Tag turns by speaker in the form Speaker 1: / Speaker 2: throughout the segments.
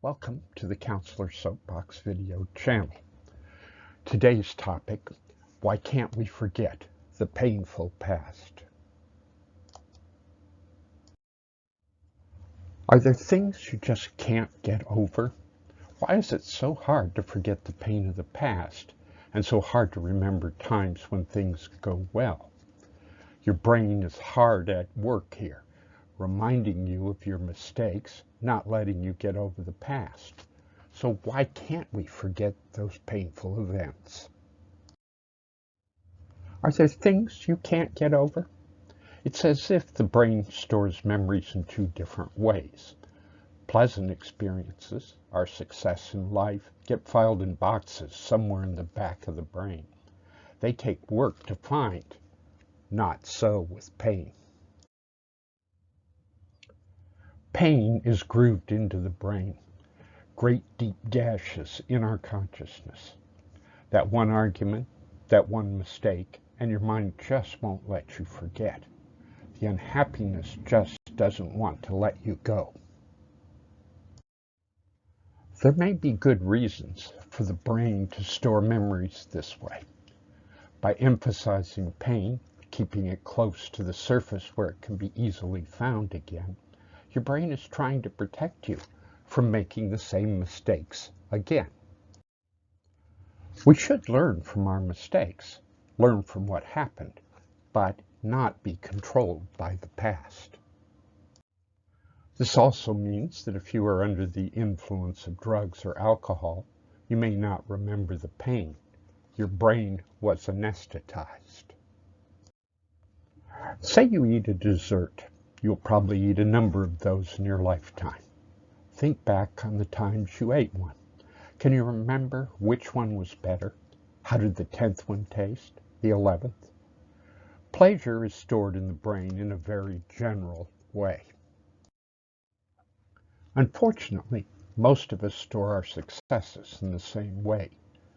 Speaker 1: Welcome to the Counselor Soapbox video channel. Today's topic, why can't we forget the painful past? Are there things you just can't get over? Why is it so hard to forget the pain of the past and so hard to remember times when things go well? Your brain is hard at work here, reminding you of your mistakes, not letting you get over the past. So why can't we forget those painful events? Are there things you can't get over? It's as if the brain stores memories in two different ways. Pleasant experiences, our success in life, get filed in boxes somewhere in the back of the brain. They take work to find. Not so with pain. Pain is grooved into the brain, great deep gashes in our consciousness. That one argument, that one mistake, and your mind just won't let you forget. The unhappiness just doesn't want to let you go. There may be good reasons for the brain to store memories this way. By emphasizing pain, keeping it close to the surface where it can be easily found again, your brain is trying to protect you from making the same mistakes again. We should learn from our mistakes, learn from what happened, but not be controlled by the past. This also means that if you are under the influence of drugs or alcohol, you may not remember the pain. Your brain was anesthetized. Say you eat a dessert. You'll probably eat a number of those in your lifetime. Think back on the times you ate one. Can you remember which one was better? How did the 10th one taste? The 11th? Pleasure is stored in the brain in a very general way. Unfortunately, most of us store our successes in the same way.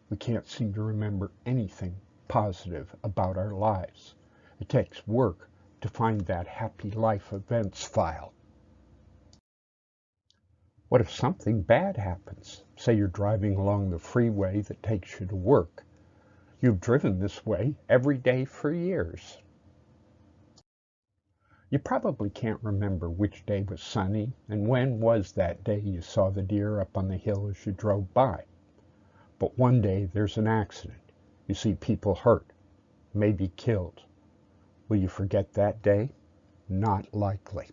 Speaker 1: We can't seem to remember anything positive about our lives. It takes work to find that happy life events file. What if something bad happens? Say you're driving along the freeway that takes you to work. You've driven this way every day for years. You probably can't remember which day was sunny and when was that day you saw the deer up on the hill as you drove by. But one day there's an accident. You see people hurt, maybe killed. Will you forget that day? Not likely.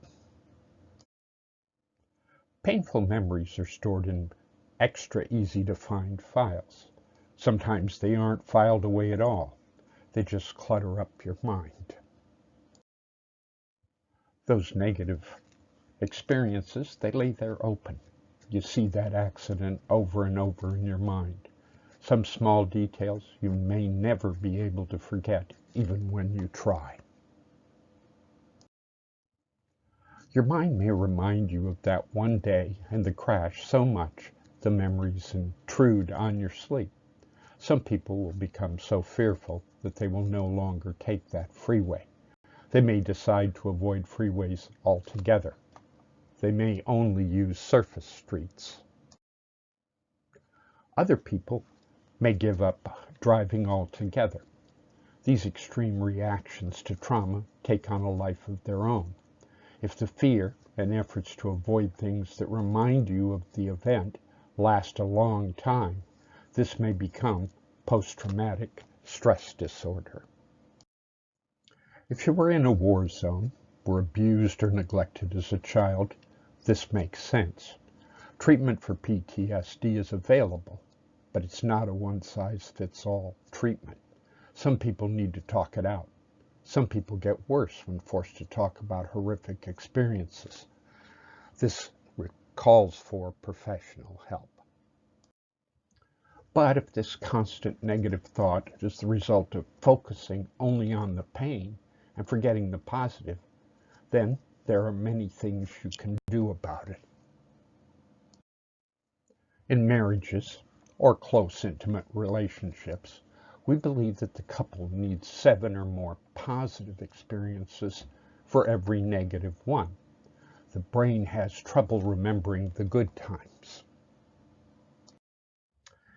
Speaker 1: Painful memories are stored in extra easy to find files. Sometimes they aren't filed away at all. They just clutter up your mind. Those negative experiences, they lay there open. You see that accident over and over in your mind. Some small details you may never be able to forget, even when you try. Your mind may remind you of that one day and the crash so much the memories intrude on your sleep. Some people will become so fearful that they will no longer take that freeway. They may decide to avoid freeways altogether. They may only use surface streets. Other people may give up driving altogether. These extreme reactions to trauma take on a life of their own. If the fear and efforts to avoid things that remind you of the event last a long time, this may become post-traumatic stress disorder. If you were in a war zone, were abused or neglected as a child, this makes sense. Treatment for PTSD is available, but it's not a one-size-fits-all treatment. Some people need to talk it out. Some people get worse when forced to talk about horrific experiences. This calls for professional help. But if this constant negative thought is the result of focusing only on the pain and forgetting the positive, then there are many things you can do about it. In marriages or close intimate relationships, we believe that the couple needs 7 or more positive experiences for every negative one. The brain has trouble remembering the good times.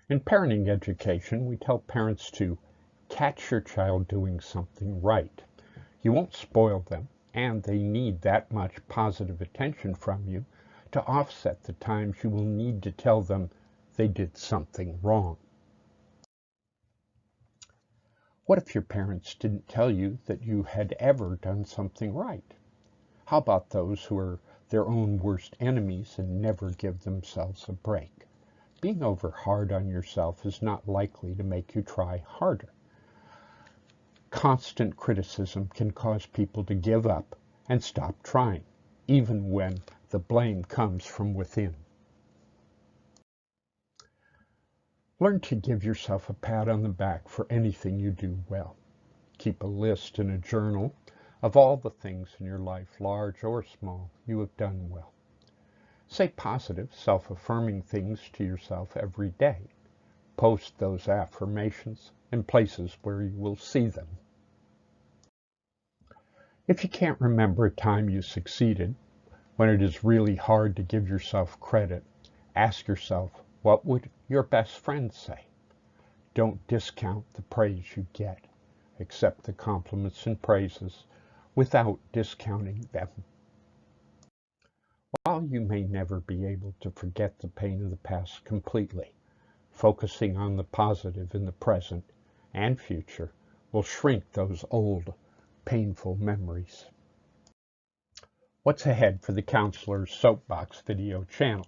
Speaker 1: In parenting education, we tell parents to catch your child doing something right. You won't spoil them, and they need that much positive attention from you to offset the times you will need to tell them they did something wrong. What if your parents didn't tell you that you had ever done something right? How about those who are their own worst enemies and never give themselves a break? Being over hard on yourself is not likely to make you try harder. Constant criticism can cause people to give up and stop trying, even when the blame comes from within. Learn to give yourself a pat on the back for anything you do well. Keep a list in a journal of all the things in your life, large or small, you have done well. Say positive, self-affirming things to yourself every day. Post those affirmations in places where you will see them. If you can't remember a time you succeeded, when it is really hard to give yourself credit, ask yourself, what would your best friend say? Don't discount the praise you get. Accept the compliments and praises without discounting them. While you may never be able to forget the pain of the past completely, focusing on the positive in the present and future will shrink those old, painful memories. What's ahead for the Counselor's Soapbox video channel?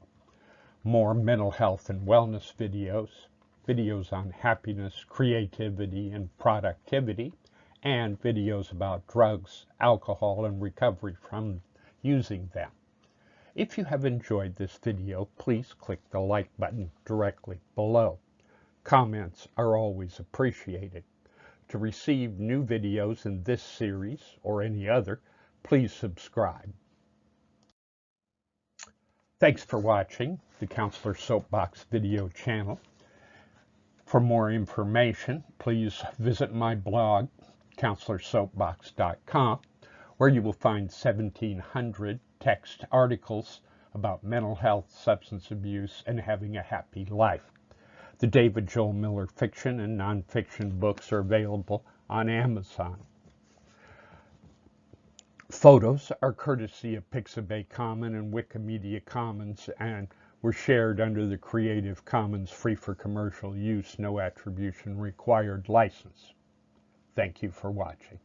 Speaker 1: More mental health and wellness videos, videos on happiness, creativity, and productivity, and videos about drugs, alcohol, and recovery from using them. If you have enjoyed this video, please click the like button directly below. Comments are always appreciated. To receive new videos in this series or any other, please subscribe. Thanks for watching the Counselor Soapbox video channel. For more information, please visit my blog, counselorsoapbox.com, where you will find 1,700 text articles about mental health, substance abuse, and having a happy life. The David Joel Miller fiction and nonfiction books are available on Amazon. Photos are courtesy of Pixabay Commons and Wikimedia Commons and were shared under the Creative Commons free for commercial use, no attribution required license. Thank you for watching.